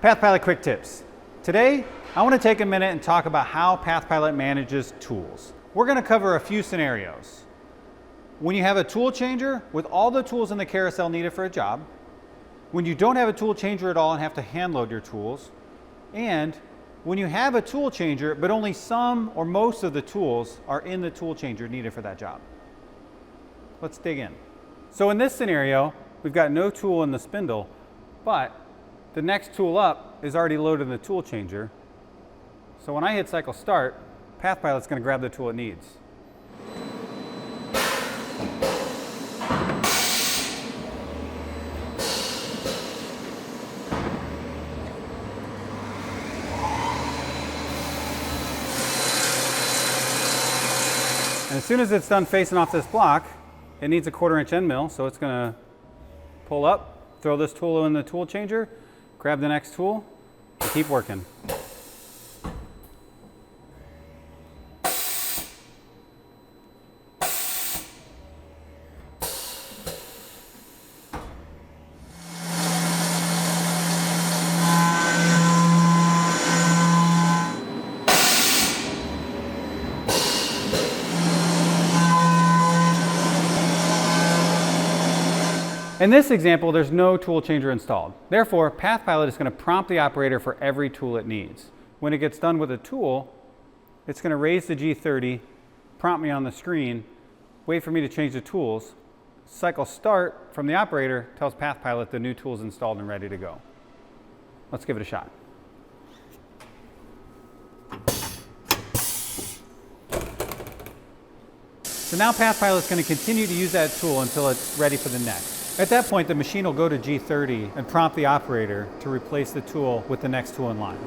PathPilot quick tips. Today, I want to take a minute and talk about how PathPilot manages tools. We're going to cover a few scenarios. When you have a tool changer with all the tools in the carousel needed for a job, when you don't have a tool changer at all and have to hand load your tools, and when you have a tool changer but only some or most of the tools are in the tool changer needed for that job. Let's dig in. So in this scenario, we've got no tool in the spindle, but the next tool up is already loaded in the tool changer. So when I hit cycle start, PathPilot's going to grab the tool it needs. And as soon as it's done facing off this block, it needs a 1/4 inch end mill, so it's going to pull up, throw this tool in the tool changer, grab the next tool, and keep working. In this example, there's no tool changer installed. Therefore, PathPilot is going to prompt the operator for every tool it needs. When it gets done with a tool, it's going to raise the G30, prompt me on the screen, wait for me to change the tools. Cycle start from the operator tells PathPilot the new tool is installed and ready to go. Let's give it a shot. So now PathPilot is going to continue to use that tool until it's ready for the next. At that point, the machine will go to G30 and prompt the operator to replace the tool with the next tool in line.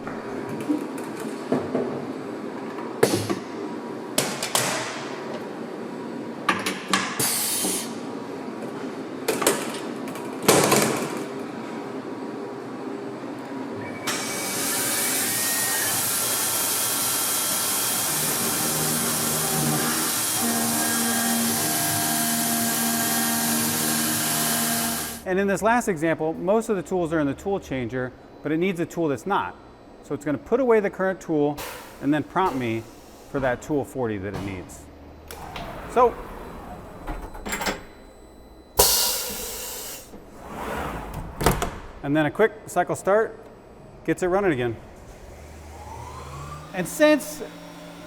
And in this last example, most of the tools are in the tool changer, but it needs a tool that's not. So it's going to put away the current tool and then prompt me for that tool 40 that it needs. So, and then a quick cycle start gets it running again. And since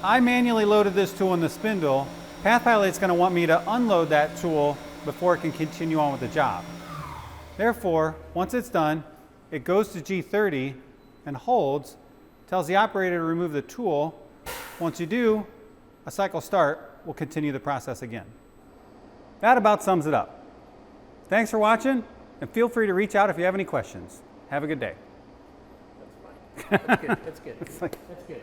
I manually loaded this tool in the spindle, PathPilot is going to want me to unload that tool before it can continue on with the job. Therefore, once it's done, it goes to G30 and holds, tells the operator to remove the tool. Once you do, a cycle start will continue the process again. That about sums it up. Thanks for watching, and feel free to reach out if you have any questions. Have a good day. That's fine. That's good. That's good. It's like, That's good.